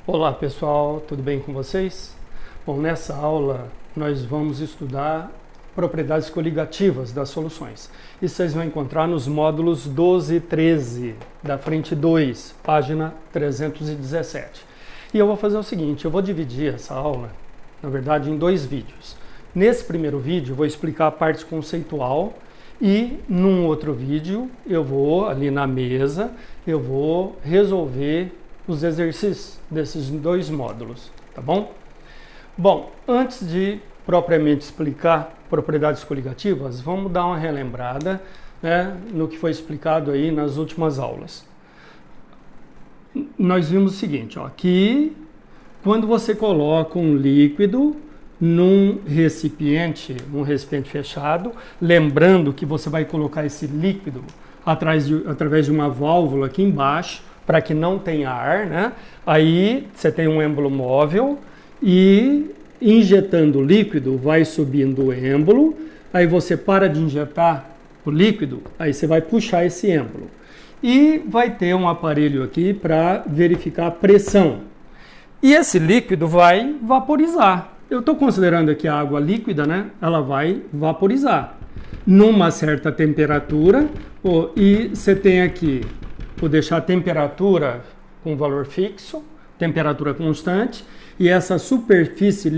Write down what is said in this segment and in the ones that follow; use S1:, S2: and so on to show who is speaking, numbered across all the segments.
S1: Olá pessoal, tudo bem com vocês? Bom, nessa aula nós vamos estudar propriedades coligativas das soluções. Isso vocês vão encontrar nos módulos 12 e 13 da frente 2, página 317. E eu vou fazer o seguinte, eu vou dividir essa aula, na verdade, em dois vídeos. Nesse primeiro vídeo eu vou explicar a parte conceitual e num outro vídeo eu vou, ali na mesa, eu vou resolver os exercícios desses dois módulos, tá bom? Bom, antes de propriamente explicar propriedades coligativas, vamos dar uma relembrada, né, no que foi explicado aí nas últimas aulas. Nós vimos o seguinte, ó, que quando você coloca um líquido num recipiente fechado, lembrando que você vai colocar esse líquido através de uma válvula aqui embaixo, para que não tenha ar, né? Aí você tem um êmbolo móvel e injetando o líquido vai subindo o êmbolo, aí você para de injetar o líquido, aí você vai puxar esse êmbolo. E vai ter um aparelho aqui para verificar a pressão. E esse líquido vai vaporizar. Eu estou considerando aqui a água líquida, né? Ela vai vaporizar numa certa temperatura, e você tem aqui, vou deixar a temperatura com valor fixo, temperatura constante, e essa superfície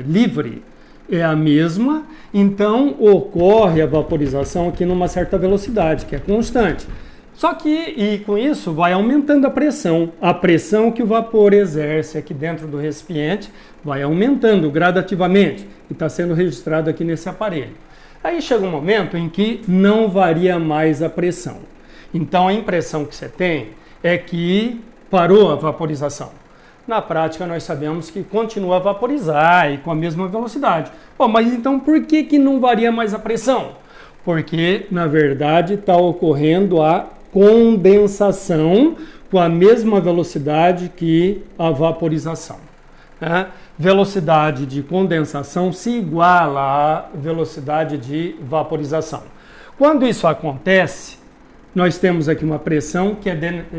S1: livre é a mesma, então ocorre a vaporização aqui numa certa velocidade, que é constante. Só que, e com isso, vai aumentando a pressão que o vapor exerce aqui dentro do recipiente vai aumentando gradativamente, e está sendo registrado aqui nesse aparelho. Aí chega um momento em que não varia mais a pressão. Então a impressão que você tem é que parou a vaporização. Na prática nós sabemos que continua a vaporizar e com a mesma velocidade. Bom, mas então por que não varia mais a pressão? Porque na verdade está ocorrendo a condensação com a mesma velocidade que a vaporização, né? Velocidade de condensação se iguala à velocidade de vaporização. Quando isso acontece, nós temos aqui uma pressão que é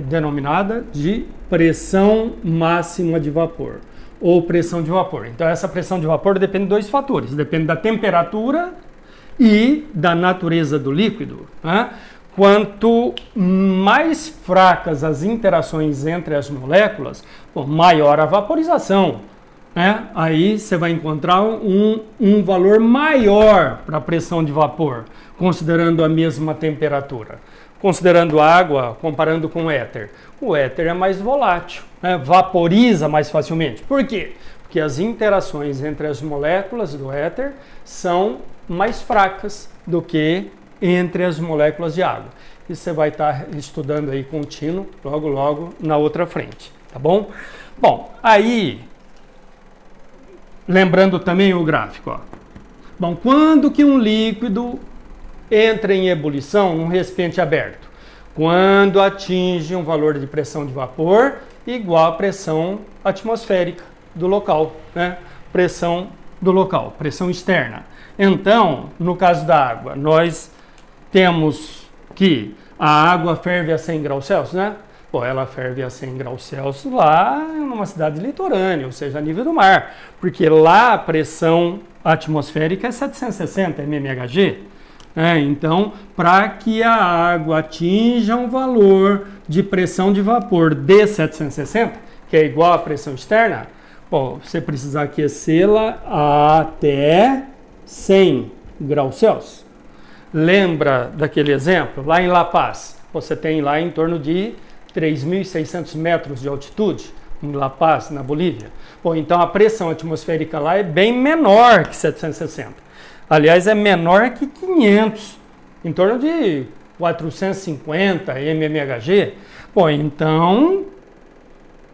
S1: denominada de pressão máxima de vapor, ou pressão de vapor. Então essa pressão de vapor depende de dois fatores, depende da temperatura e da natureza do líquido, né? Quanto mais fracas as interações entre as moléculas, maior a vaporização, né? Aí você vai encontrar um valor maior para a pressão de vapor, considerando a mesma temperatura. Considerando água, comparando com o éter é mais volátil, né? Vaporiza mais facilmente. Por quê? Porque as interações entre as moléculas do éter são mais fracas do que entre as moléculas de água. Isso você vai estar estudando aí contínuo, logo na outra frente, tá bom? Bom, aí, lembrando também o gráfico, ó. Bom, quando que um líquido entra em ebulição num recipiente aberto? Quando atinge um valor de pressão de vapor igual à pressão atmosférica do local, né? Pressão do local, pressão externa. Então, no caso da água, nós temos que a água ferve a 100 graus Celsius, né? Ela ferve a 100 graus Celsius lá numa cidade litorânea, ou seja, a nível do mar, porque lá a pressão atmosférica é 760 mmHg. Então, para que a água atinja um valor de pressão de vapor de 760, que é igual à pressão externa, você precisa aquecê-la até 100 graus Celsius. Lembra daquele exemplo? Lá em La Paz, você tem lá em torno de 3.600 metros de altitude, em La Paz, na Bolívia. Então a pressão atmosférica lá é bem menor que 760. Aliás, é menor que 500, em torno de 450 mmHg. Então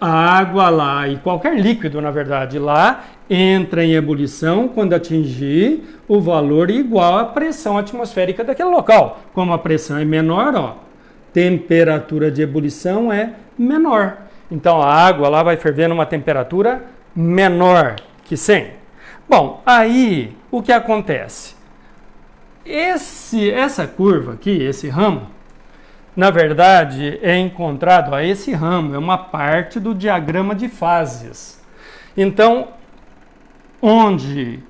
S1: a água lá, e qualquer líquido, na verdade, lá, entra em ebulição quando atingir o valor igual à pressão atmosférica daquele local. Como a pressão é menor, temperatura de ebulição é menor. Então a água lá vai ferver numa temperatura menor que 100. Bom, aí o que acontece? Essa curva aqui, esse ramo, na verdade, é encontrado, ó, esse ramo é uma parte do diagrama de fases. Então, onde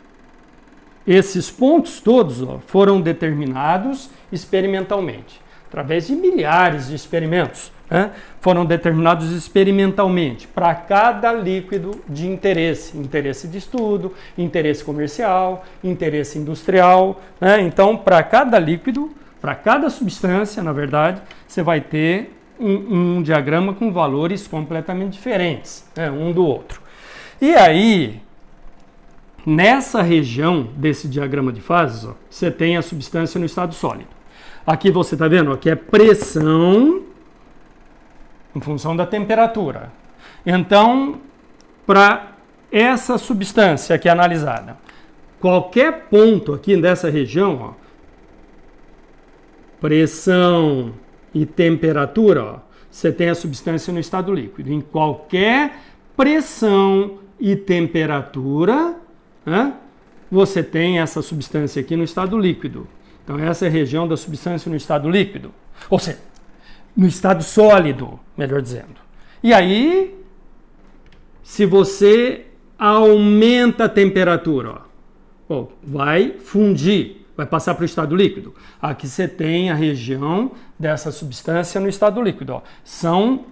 S1: esses pontos todos, ó, foram determinados experimentalmente, através de milhares de experimentos, né? Foram determinados experimentalmente para cada líquido de interesse, interesse de estudo, interesse comercial, interesse industrial, né? Então, para cada líquido, para cada substância, na verdade, você vai ter um diagrama com valores completamente diferentes, né, um do outro. E aí, nessa região desse diagrama de fases, ó, você tem a substância no estado sólido. Aqui você está vendo, ó, que é pressão em função da temperatura. Então, para essa substância aqui analisada, qualquer ponto aqui dessa região, ó, pressão e temperatura, ó, você tem a substância no estado líquido. Em qualquer pressão e temperatura, né, você tem essa substância aqui no estado líquido. Então, essa é a região da substância no estado líquido. Ou seja, no estado sólido, melhor dizendo. E aí, se você aumenta a temperatura, ó, vai fundir, vai passar para o estado líquido. Aqui você tem a região dessa substância no estado líquido. Ó. São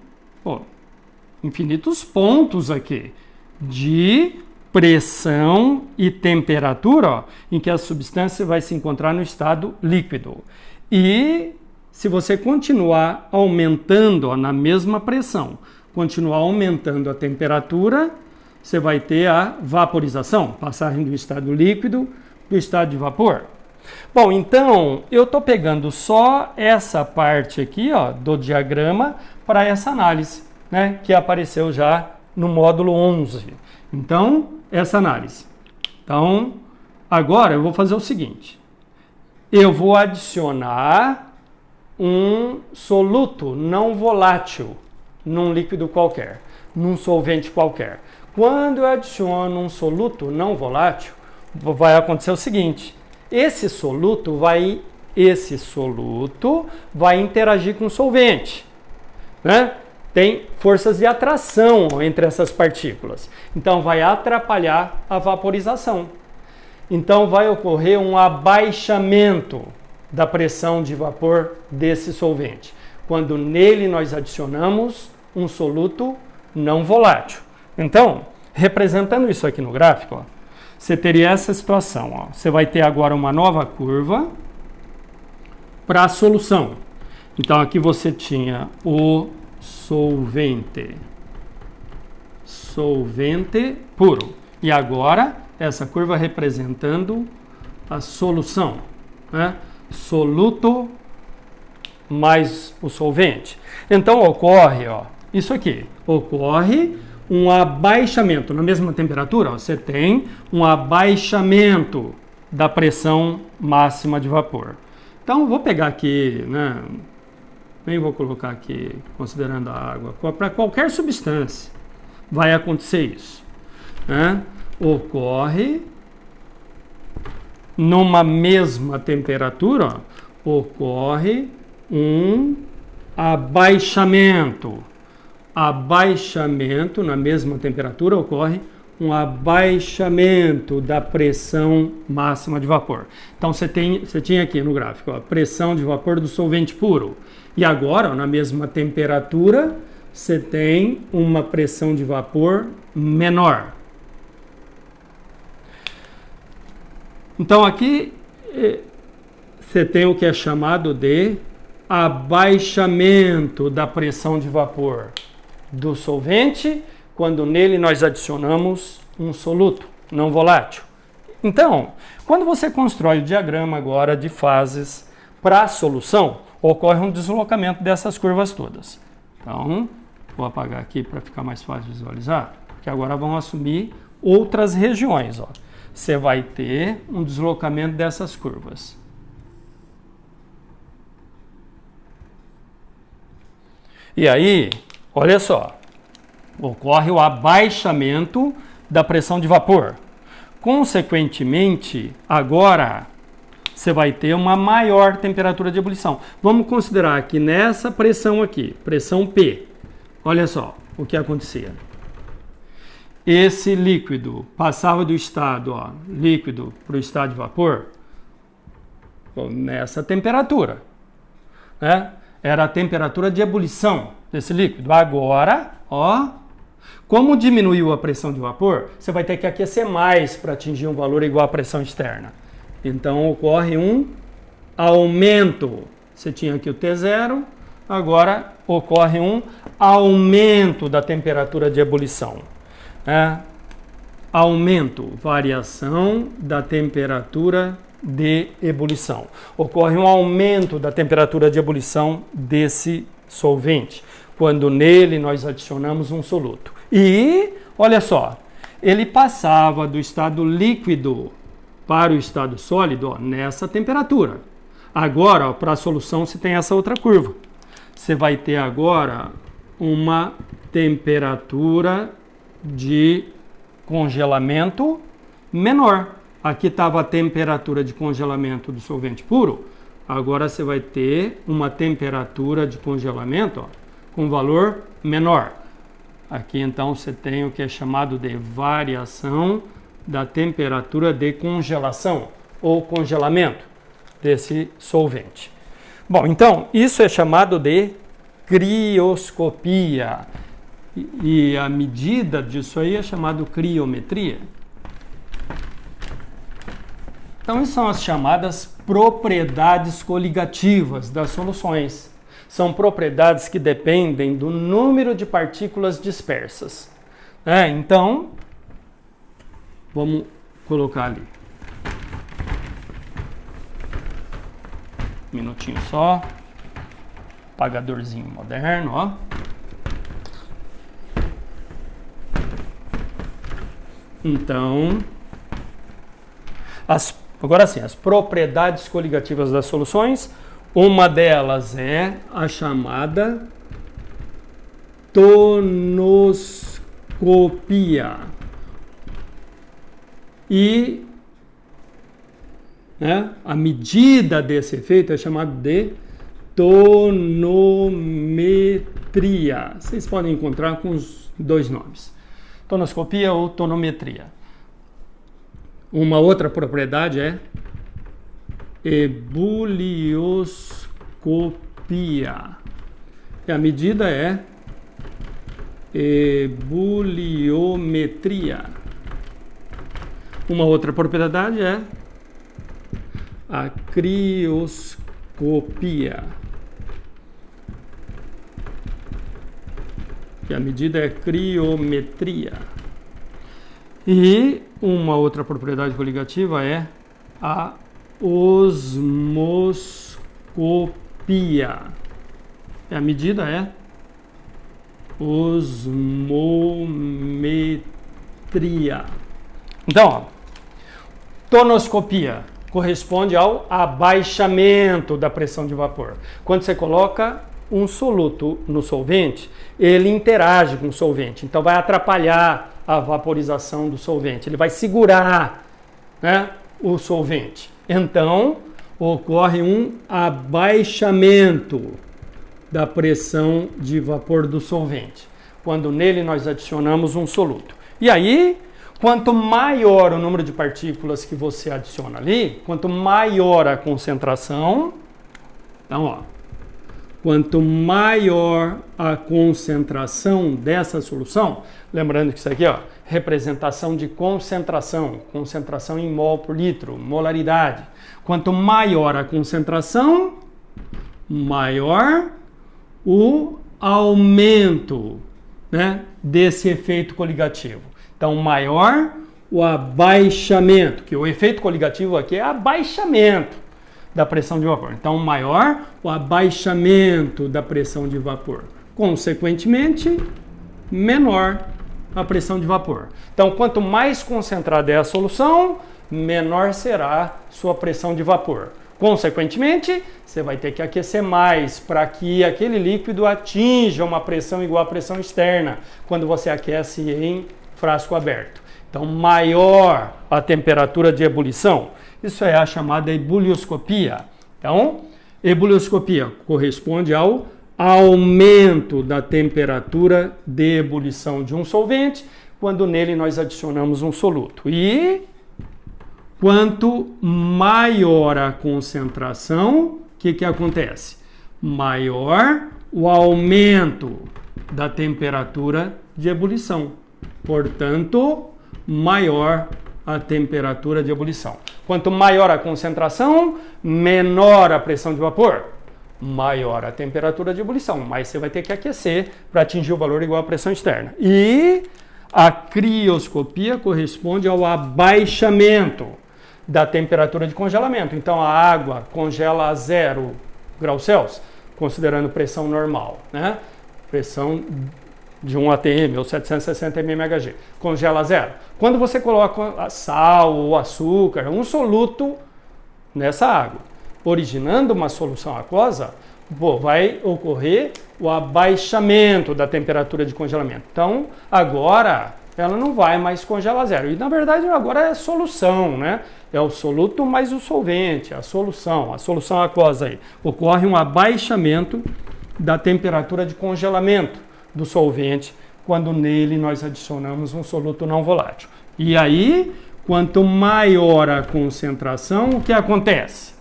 S1: infinitos pontos aqui de pressão e temperatura, ó, em que a substância vai se encontrar no estado líquido. E se você continuar aumentando, ó, na mesma pressão, continuar aumentando a temperatura, você vai ter a vaporização, passagem do estado líquido para o estado de vapor. Bom, então, eu estou pegando só essa parte aqui, ó, do diagrama para essa análise, né, que apareceu já no módulo 11. Então, essa análise. Então, agora eu vou fazer o seguinte. Eu vou adicionar um soluto não volátil num líquido qualquer, num solvente qualquer. Quando eu adiciono um soluto não volátil, vai acontecer o seguinte. Esse soluto vai interagir com o solvente, né? Tem forças de atração entre essas partículas. Então, vai atrapalhar a vaporização. Então, vai ocorrer um abaixamento da pressão de vapor desse solvente, quando nele nós adicionamos um soluto não volátil. Então, representando isso aqui no gráfico, ó, você teria essa situação. Ó. Você vai ter agora uma nova curva para a solução. Então, aqui você tinha o solvente puro. E agora, essa curva representando a solução, né? Soluto mais o solvente. Então, ocorre, ó, isso aqui. Ocorre um abaixamento. Na mesma temperatura, ó, você tem um abaixamento da pressão máxima de vapor. Então, vou pegar aqui, né? Nem vou colocar aqui, considerando a água, para qualquer substância vai acontecer isso, né? Ocorre numa mesma temperatura, ó, ocorre um abaixamento. Abaixamento, na mesma temperatura, ocorre um abaixamento da pressão máxima de vapor. Então, você tinha aqui no gráfico a pressão de vapor do solvente puro. E agora, ó, na mesma temperatura, você tem uma pressão de vapor menor. Então, aqui você tem o que é chamado de abaixamento da pressão de vapor do solvente, quando nele nós adicionamos um soluto não volátil. Então, quando você constrói o diagrama agora de fases para a solução, ocorre um deslocamento dessas curvas todas. Então, vou apagar aqui para ficar mais fácil de visualizar, porque agora vão assumir outras regiões. Ó. Você vai ter um deslocamento dessas curvas. E aí, olha só, ocorre o abaixamento da pressão de vapor. Consequentemente, agora você vai ter uma maior temperatura de ebulição. Vamos considerar que nessa pressão aqui, pressão P, olha só o que acontecia. Esse líquido passava do estado líquido para o estado de vapor nessa temperatura, né? Era a temperatura de ebulição desse líquido. Agora, como diminuiu a pressão de vapor, você vai ter que aquecer mais para atingir um valor igual à pressão externa. Então, ocorre um aumento. Você tinha aqui o T0, agora ocorre um aumento da temperatura de ebulição. Aumento, variação da temperatura de ebulição. Ocorre um aumento da temperatura de ebulição desse solvente, quando nele nós adicionamos um soluto. E, olha só, ele passava do estado líquido para o estado sólido nessa temperatura. Agora, para a solução, você tem essa outra curva. Você vai ter agora uma temperatura de congelamento menor. Aqui estava a temperatura de congelamento do solvente puro. Agora você vai ter uma temperatura de congelamento com valor menor. Aqui então você tem o que é chamado de variação da temperatura de congelação ou congelamento desse solvente. Bom, então isso é chamado de crioscopia. E a medida disso aí é chamado criometria. Então, isso são as chamadas propriedades coligativas das soluções. São propriedades que dependem do número de partículas dispersas. Então, vamos colocar ali. Um minutinho só. Apagadorzinho moderno, Então, agora sim, as propriedades coligativas das soluções, uma delas é a chamada tonoscopia. E a medida desse efeito é chamada de tonometria. Vocês podem encontrar com os dois nomes. Tonoscopia ou tonometria. Uma outra propriedade é ebulioscopia. E a medida é ebuliometria. Uma outra propriedade é a crioscopia. E a medida é criometria. E uma outra propriedade coligativa é a osmoscopia. E a medida é osmometria. Então, tonoscopia corresponde ao abaixamento da pressão de vapor. Quando você coloca um soluto no solvente, ele interage com o solvente, então vai atrapalhar a vaporização do solvente, ele vai segurar o solvente. Então, ocorre um abaixamento da pressão de vapor do solvente, quando nele nós adicionamos um soluto. E aí, quanto maior o número de partículas que você adiciona ali, quanto maior a concentração, então, quanto maior a concentração dessa solução, lembrando que isso aqui, representação de concentração, concentração em mol por litro, molaridade. Quanto maior a concentração, maior o aumento desse efeito coligativo. Então, maior o abaixamento, que o efeito coligativo aqui é abaixamento da pressão de vapor. Então, maior o abaixamento da pressão de vapor. Consequentemente, menor a pressão de vapor. Então, quanto mais concentrada é a solução, menor será sua pressão de vapor. Consequentemente, você vai ter que aquecer mais para que aquele líquido atinja uma pressão igual à pressão externa quando você aquece em frasco aberto. Então, maior a temperatura de ebulição. Isso é a chamada ebulioscopia. Então, ebulioscopia corresponde ao aumento da temperatura de ebulição de um solvente quando nele nós adicionamos um soluto. E quanto maior a concentração, o que acontece? Maior o aumento da temperatura de ebulição. Portanto, maior a temperatura de ebulição. Quanto maior a concentração, menor a pressão de vapor. Maior a temperatura de ebulição, mas você vai ter que aquecer para atingir o valor igual à pressão externa. E a crioscopia corresponde ao abaixamento da temperatura de congelamento. Então, a água congela a 0 graus Celsius, considerando pressão normal, né? Pressão de 1 atm ou 760 mmHg, congela a 0. Quando você coloca sal ou açúcar, um soluto nessa água, originando uma solução aquosa, vai ocorrer o abaixamento da temperatura de congelamento. Então, agora ela não vai mais congelar a 0. E, na verdade, agora é solução, né? É o soluto mais o solvente, a solução aquosa aí. Ocorre um abaixamento da temperatura de congelamento do solvente quando nele nós adicionamos um soluto não volátil. E aí, quanto maior a concentração, o que acontece?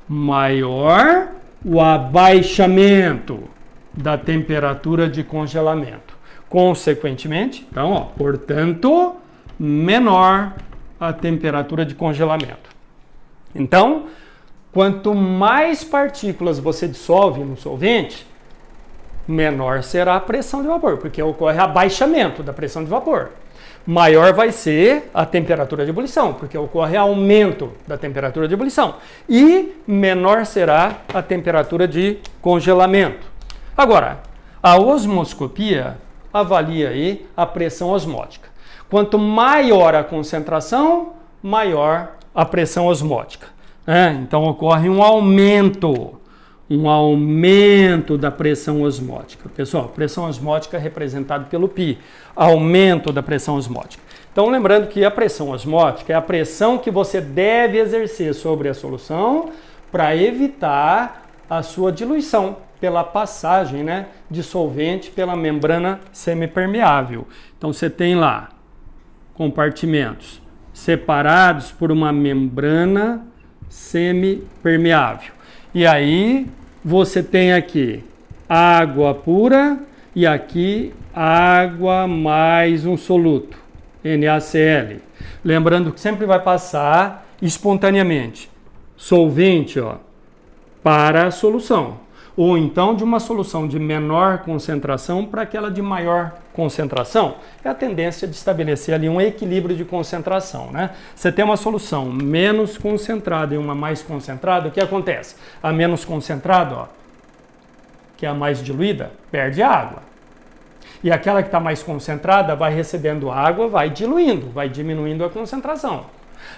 S1: Maior o abaixamento da temperatura de congelamento. Consequentemente, então, portanto, menor a temperatura de congelamento. Então, quanto mais partículas você dissolve no solvente, menor será a pressão de vapor, porque ocorre abaixamento da pressão de vapor. Maior vai ser a temperatura de ebulição, porque ocorre aumento da temperatura de ebulição. E menor será a temperatura de congelamento. Agora, a osmoscopia avalia aí a pressão osmótica. Quanto maior a concentração, maior a pressão osmótica. Então ocorre um aumento da pressão osmótica. Pessoal, pressão osmótica é representada pelo π, aumento da pressão osmótica. Então, lembrando que a pressão osmótica é a pressão que você deve exercer sobre a solução para evitar a sua diluição pela passagem, né, de solvente pela membrana semipermeável. Então, você tem lá compartimentos separados por uma membrana semipermeável. E aí você tem aqui água pura e aqui água mais um soluto, NaCl. Lembrando que sempre vai passar espontaneamente solvente, para a solução. Ou então de uma solução de menor concentração para aquela de maior concentração. É a tendência de estabelecer ali um equilíbrio de concentração, né? Você tem uma solução menos concentrada e uma mais concentrada, o que acontece? A menos concentrada, que é a mais diluída, perde água. E aquela que está mais concentrada vai recebendo água, vai diluindo, vai diminuindo a concentração.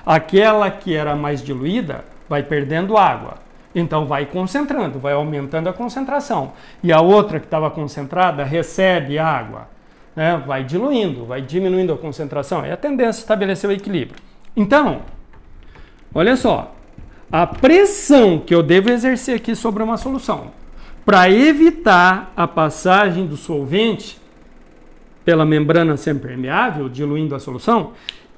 S1: Aquela que era mais diluída vai perdendo água. Então vai concentrando, vai aumentando a concentração. E a outra que estava concentrada recebe água, né? Vai diluindo, vai diminuindo a concentração. É a tendência a estabelecer o equilíbrio. Então, olha só, a pressão que eu devo exercer aqui sobre uma solução para evitar a passagem do solvente pela membrana semipermeável, diluindo a solução,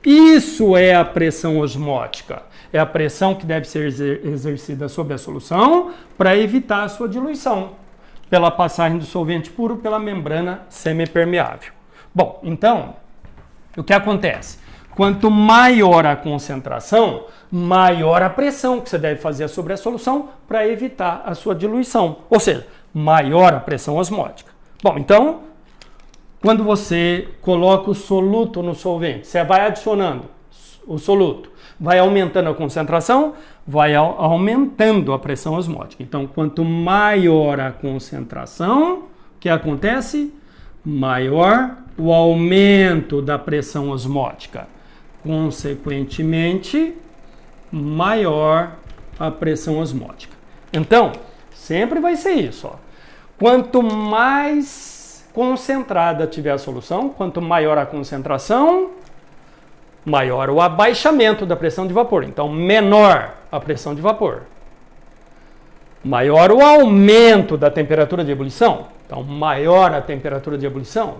S1: isso é a pressão osmótica. É a pressão que deve ser exercida sobre a solução para evitar a sua diluição pela passagem do solvente puro pela membrana semipermeável. Bom, então, o que acontece? Quanto maior a concentração, maior a pressão que você deve fazer sobre a solução para evitar a sua diluição. Ou seja, maior a pressão osmótica. Bom, então, quando você coloca o soluto no solvente, você vai adicionando o soluto, vai aumentando a concentração, vai aumentando a pressão osmótica. Então, quanto maior a concentração, o que acontece? Maior o aumento da pressão osmótica. Consequentemente, maior a pressão osmótica. Então, sempre vai ser isso. Quanto mais concentrada tiver a solução, quanto maior a concentração, maior o abaixamento da pressão de vapor. Então, menor a pressão de vapor. Maior o aumento da temperatura de ebulição. Então, maior a temperatura de ebulição.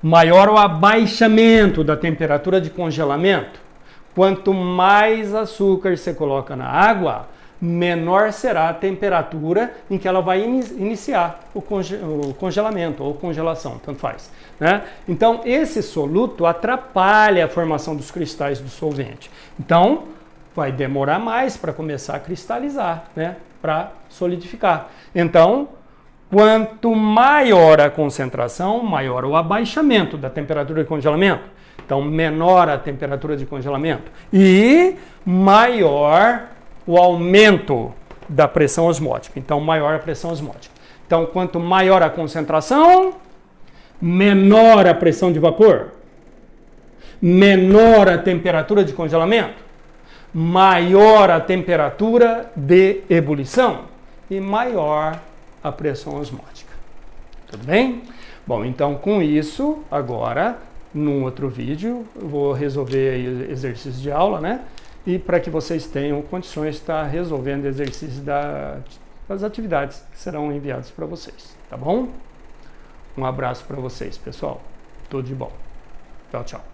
S1: Maior o abaixamento da temperatura de congelamento. Quanto mais açúcar você coloca na água, menor será a temperatura em que ela vai iniciar o congelamento ou congelação, tanto faz, né? Então, esse soluto atrapalha a formação dos cristais do solvente. Então, vai demorar mais para começar a cristalizar, né? Para solidificar. Então, quanto maior a concentração, maior o abaixamento da temperatura de congelamento. Então, menor a temperatura de congelamento e maior o aumento da pressão osmótica. Então, maior a pressão osmótica. Então, quanto maior a concentração, menor a pressão de vapor, menor a temperatura de congelamento, maior a temperatura de ebulição e maior a pressão osmótica. Tudo bem? Bom, então com isso, agora, num outro vídeo, eu vou resolver aí exercícios de aula, né? E para que vocês tenham condições de estar resolvendo exercícios das atividades que serão enviadas para vocês, tá bom? Um abraço para vocês, pessoal. Tudo de bom. Tchau, tchau.